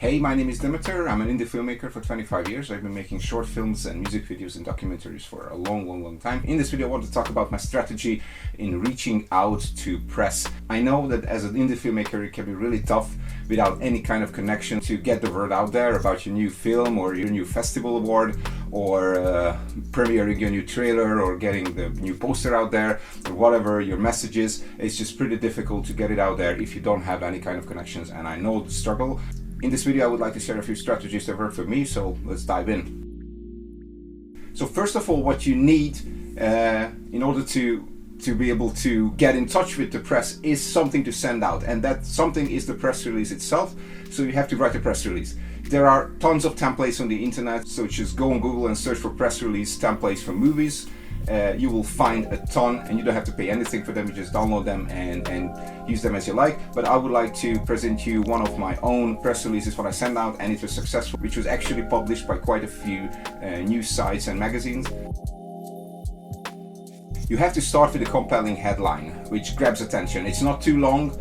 Hey, my name is Dimitar. I'm an indie filmmaker for 25 years. I've been making short films and music videos and documentaries for a long time. In this video, I want to talk about my strategy in reaching out to press. I know that as an indie filmmaker, it can be really tough without any kind of connection to get the word out there about your new film or your new festival award or premiering your new trailer or getting the new poster out there or whatever your message is. It's just pretty difficult to get it out there if you don't have any kind of connections, and I know the struggle. In this video, I would like to share a few strategies that work for me, so let's dive in. So first of all, what you need in order to be able to get in touch with the press is something to send out, and that something is the press release itself. So you have to write a press release. There are tons of templates on the internet, so just go on Google and search for press release templates for movies. You will find a ton, and you don't have to pay anything for them. You just download them and use them as you like. But I would like to present you one of my own press releases what I sent out, and it was successful, which was actually published by quite a few news sites and magazines. You have to start with a compelling headline which grabs attention. It's not too long,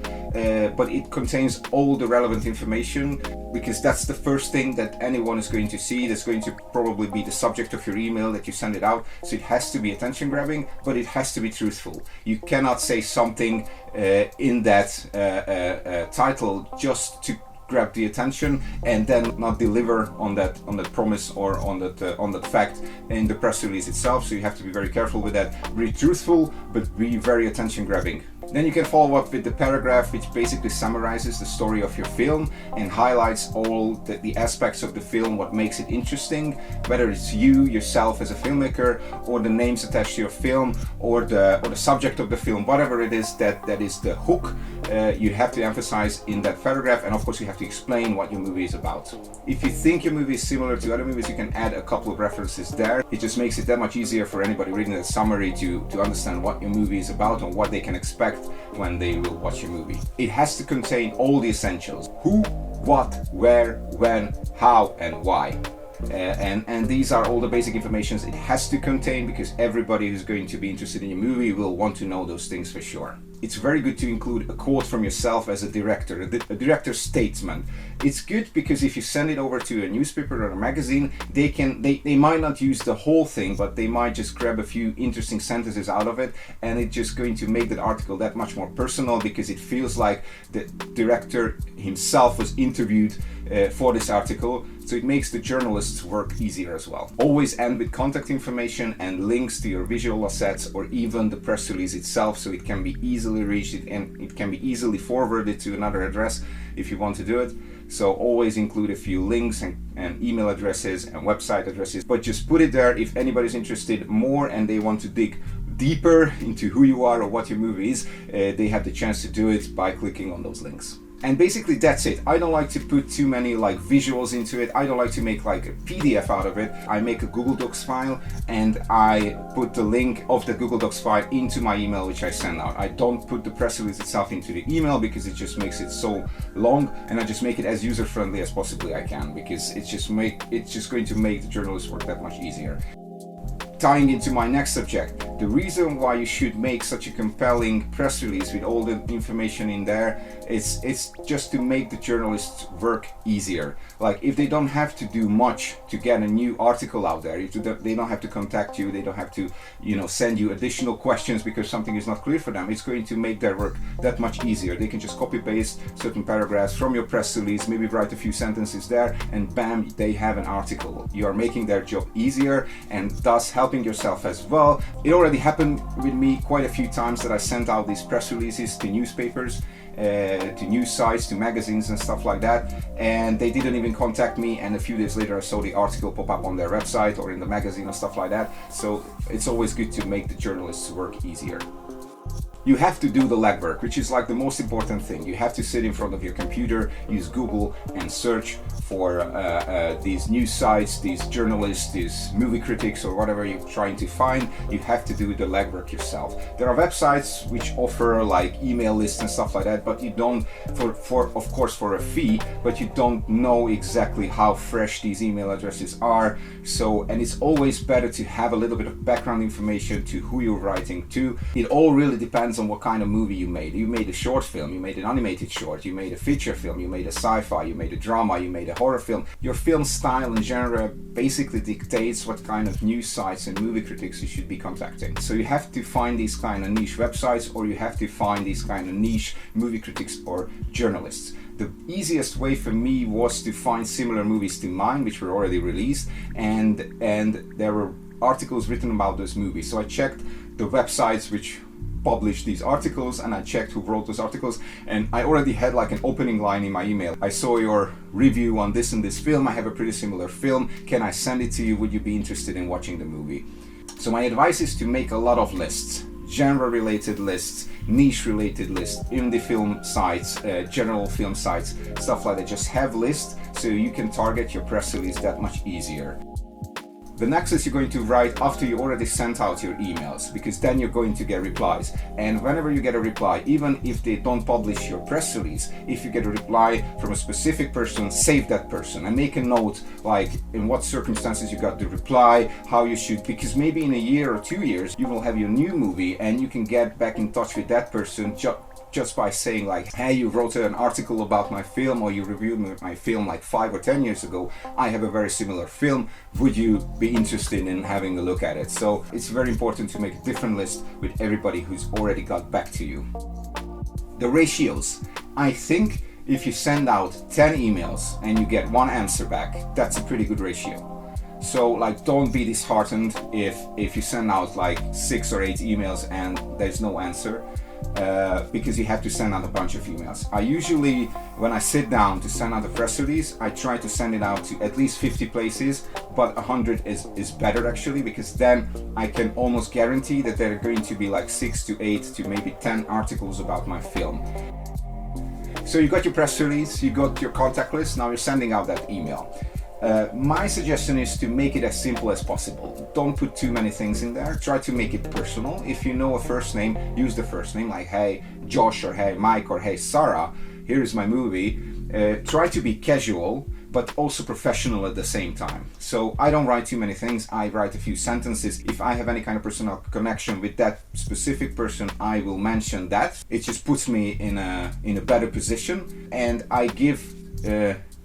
but it contains all the relevant information, because that's the first thing that anyone is going to see. That's going to probably be the subject of your email that you send it out. So it has to be attention grabbing, but it has to be truthful. You cannot say something in that title just to grab the attention and then not deliver on that promise or on that fact in the press release itself. So you have to be very careful with that. Be truthful, but be very attention grabbing. Then you can follow up with the paragraph which basically summarizes the story of your film and highlights all the aspects of the film, what makes it interesting, whether it's you yourself as a filmmaker or the names attached to your film or the subject of the film, whatever it is that is the hook. You have to emphasize in that paragraph, and of course you have to explain what your movie is about. If you think your movie is similar to other movies, you can add a couple of references there. It just makes it that much easier for anybody reading the summary to understand what your movie is about and what they can expect when they will watch your movie. It has to contain all the essentials: who, what, where, when, how, and why. And these are all the basic informations it has to contain, because everybody who's going to be interested in your movie will want to know those things for sure. It's very good to include a quote from yourself as a director, a director's statement. It's good because if you send it over to a newspaper or a magazine, they might not use the whole thing, but they might just grab a few interesting sentences out of it, and it's just going to make that article that much more personal, because it feels like the director himself was interviewed for this article. So it makes the journalist's work easier as well. Always end with contact information and links to your visual assets or even the press release itself, so it can be easily reached and it can be easily forwarded to another address if you want to do it. So always include a few links and email addresses and website addresses, but just put it there if anybody's interested more and they want to dig deeper into who you are or what your movie is. They have the chance to do it by clicking on those links. And basically that's it. I don't like to put too many visuals into it. I don't like to make a PDF out of it. I make a Google Docs file and I put the link of the Google Docs file into my email which I send out. I don't put the press release itself into the email because it just makes it so long, and I just make it as user friendly as possibly I can, because it's just going to make the journalist's work that much easier. Tying into my next subject, the reason why you should make such a compelling press release with all the information in there, it's just to make the journalist's work easier. If they don't have to do much to get a new article out there, they don't have to contact you, they don't have to send you additional questions because something is not clear for them. It's going to make their work that much easier. They can just copy paste certain paragraphs from your press release, maybe write a few sentences there, and bam, they have an article. You are making their job easier and thus helping yourself as well. It already happened with me quite a few times that I sent out these press releases to newspapers, to news sites, to magazines and stuff like that, and they didn't even contact me, and a few days later I saw the article pop up on their website or in the magazine and stuff like that. So it's always good to make the journalist's work easier. You have to do the legwork, which is the most important thing. You have to sit in front of your computer, use Google and search for these news sites, these journalists, these movie critics or whatever you're trying to find. You have to do the legwork yourself. There are websites which offer email lists and stuff like that, but you don't, of course for a fee, but you don't know exactly how fresh these email addresses are. And it's always better to have a little bit of background information to who you're writing to. It all really depends depends on what kind of movie you made. You made a short film, you made an animated short, you made a feature film, you made a sci-fi, you made a drama, you made a horror film. Your film style and genre basically dictates what kind of news sites and movie critics you should be contacting. So you have to find these kind of niche websites, or you have to find these kind of niche movie critics or journalists. The easiest way for me was to find similar movies to mine, which were already released, and there were articles written about those movies. So I checked the websites which published these articles, and I checked who wrote those articles, and I already had like an opening line in my email. I saw your review on this and this film. I have a pretty similar film. Can I send it to you? Would you be interested in watching the movie? So my advice is to make a lot of lists. Genre related lists, niche related lists, indie film sites, general film sites, stuff like that. Just have lists so you can target your press release that much easier. The next is you're going to write after you already sent out your emails, because then you're going to get replies. And whenever you get a reply, even if they don't publish your press release, if you get a reply from a specific person, save that person and make a note, like in what circumstances you got the reply, how you should, because maybe in a year or 2 years you will have your new movie and you can get back in touch with that person just by saying like, hey, you wrote an article about my film, or you reviewed my film like 5 or 10 years ago. I have a very similar film. Would you be interested in having a look at it? So it's very important to make a different list with everybody who's already got back to you. The ratios. I think if you send out 10 emails and you get 1 answer back, that's a pretty good ratio. So like, don't be disheartened if you send out like 6 or 8 emails and there's no answer. Because you have to send out a bunch of emails. I usually, when I sit down to send out a press release, I try to send it out to at least 50 places, but 100 is better actually, because then I can almost guarantee that there are going to be like 6 to 8 to maybe 10 articles about my film. So you got your press release, you got your contact list, now you're sending out that email. My suggestion is to make it as simple as possible. Don't put too many things in there. Try to make it personal. If you know a first name, use the first name, like hey Josh, or hey Mike, or hey Sarah, here's my movie. Try to be casual, but also professional at the same time. So I don't write too many things. I write a few sentences. If I have any kind of personal connection with that specific person, I will mention that. It just puts me in a better position, and I give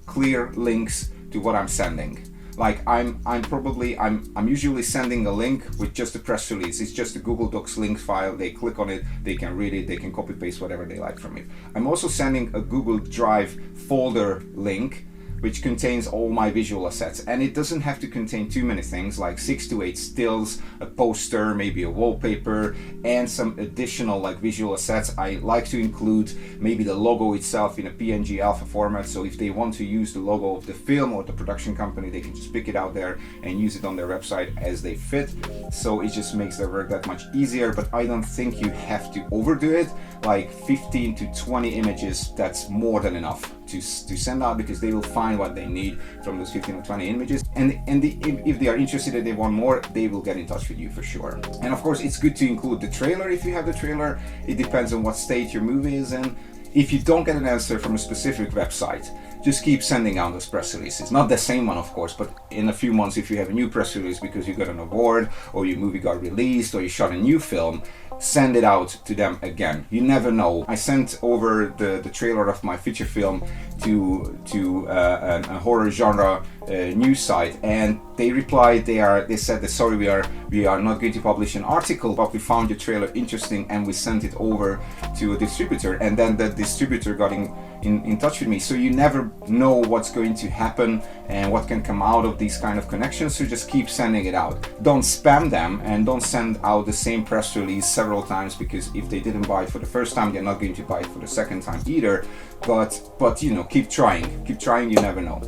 clear links to what I'm sending. Like I'm usually sending a link with just a press release. It's just a Google Docs link file. They click on it, they can read it, they can copy paste whatever they like from it. I'm also sending a Google Drive folder link which contains all my visual assets, and it doesn't have to contain too many things, like 6 to 8 stills, a poster, maybe a wallpaper, and some additional like visual assets. I like to include maybe the logo itself in a PNG alpha format, so if they want to use the logo of the film or the production company, they can just pick it out there and use it on their website as they fit. So it just makes their work that much easier, but I don't think you have to overdo it. Like 15 to 20 images, that's more than enough to send out, because they will find what they need from those 15 or 20 images, and if they are interested and they want more, they will get in touch with you for sure. And of course, it's good to include the trailer if you have the trailer. It depends on what state your movie is in. If you don't get an answer from a specific website, just keep sending out those press releases. Not the same one, of course, but in a few months, if you have a new press release because you got an award, or your movie got released, or you shot a new film, send it out to them again. You never know. I sent over the trailer of my feature film to a horror genre news site, and they replied. They said that sorry, we are not going to publish an article, but we found your trailer interesting and we sent it over to a distributor, and then the distributor got in touch with me. So you never know what's going to happen and what can come out of these kind of connections, so just keep sending it out. Don't spam them, and don't send out the same press release several times, because if they didn't buy it for the first time, they're not going to buy it for the second time either. But you know, keep trying, you never know.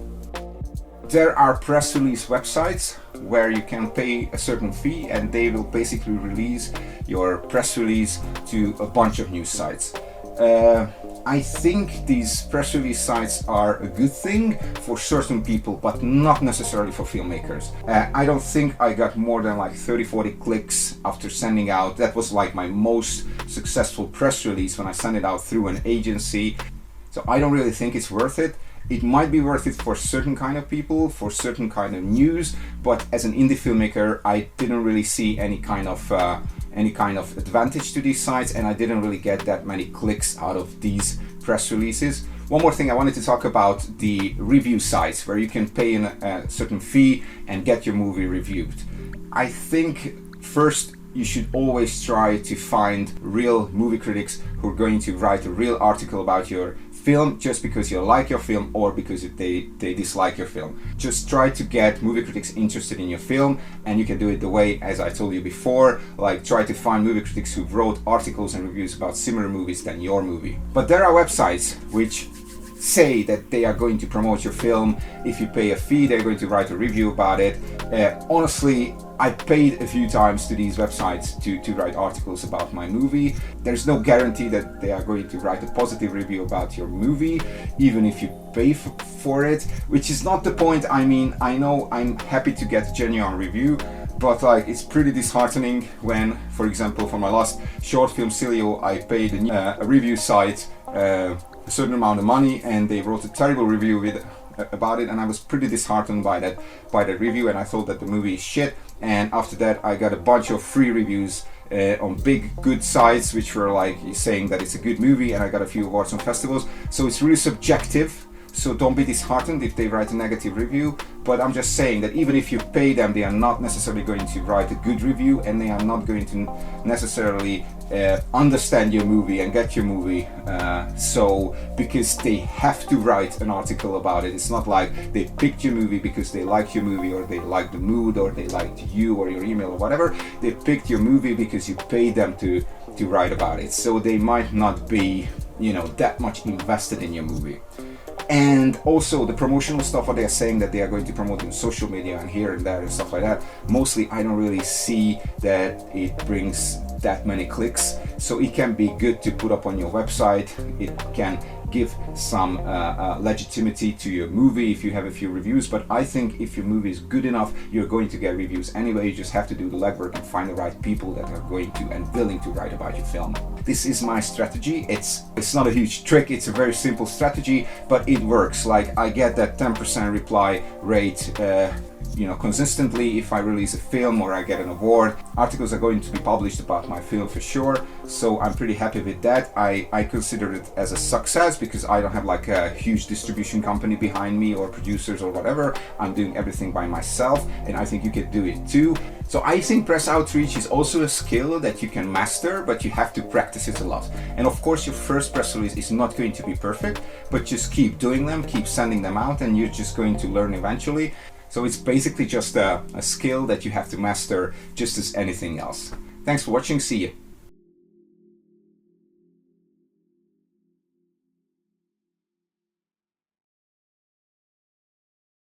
There are press release websites where you can pay a certain fee, and they will basically release your press release to a bunch of news sites. I think these press release sites are a good thing for certain people, but not necessarily for filmmakers. I don't think I got more than like 30-40 clicks after sending out. That was like my most successful press release when I sent it out through an agency. So I don't really think it's worth it. It might be worth it for certain kind of people, for certain kind of news, but as an indie filmmaker, I didn't really see any kind of any kind of advantage to these sites, and I didn't really get that many clicks out of these press releases. One more thing, I wanted to talk about the review sites where you can pay a certain fee and get your movie reviewed. I think first you should always try to find real movie critics who are going to write a real article about your film just because you like your film or because they dislike your film. Just try to get movie critics interested in your film, and you can do it the way as I told you before, like try to find movie critics who wrote articles and reviews about similar movies than your movie. But there are websites which say that they are going to promote your film. If you pay a fee, they're going to write a review about it. Honestly, I paid a few times to these websites to write articles about my movie. There's no guarantee that they are going to write a positive review about your movie, even if you pay for it, which is not the point. I mean, I know I'm happy to get a genuine review, but like it's pretty disheartening when, for example, for my last short film, Cilio, I paid a review site a certain amount of money, and they wrote a terrible review about it, and I was pretty disheartened by that review, and I thought that the movie is shit. And after that, I got a bunch of free reviews on big good sites which were like saying that it's a good movie, and I got a few awards on festivals. So it's really subjective, so don't be disheartened if they write a negative review. But I'm just saying that even if you pay them, they are not necessarily going to write a good review, and they are not going to necessarily understand your movie and get your movie, so because they have to write an article about it. It's not like they picked your movie because they like your movie, or they like the mood, or they liked you or your email or whatever. They picked your movie because you paid them to write about it, so they might not be, you know, that much invested in your movie. And also the promotional stuff, what they are saying that they are going to promote in social media and here and there and stuff like that, mostly I don't really see that it brings that many clicks. So it can be good to put up on your website. It can give some legitimacy to your movie if you have a few reviews, but I think if your movie is good enough, you're going to get reviews anyway. You just have to do the legwork and find the right people that are going to and willing to write about your film. This is my strategy. It's not a huge trick, it's a very simple strategy, but it works. Like I get that 10% reply rate consistently if I release a film or I get an award. Articles are going to be published about my film for sure, so I'm pretty happy with that. I consider it as a success because I don't have like a huge distribution company behind me or producers or whatever. I'm doing everything by myself, and I think you can do it too. So I think press outreach is also a skill that you can master, but you have to practice it a lot. And of course your first press release is not going to be perfect, but just keep doing them, keep sending them out, and you're just going to learn eventually. So it's basically just a skill that you have to master just as anything else. Thanks for watching, see you.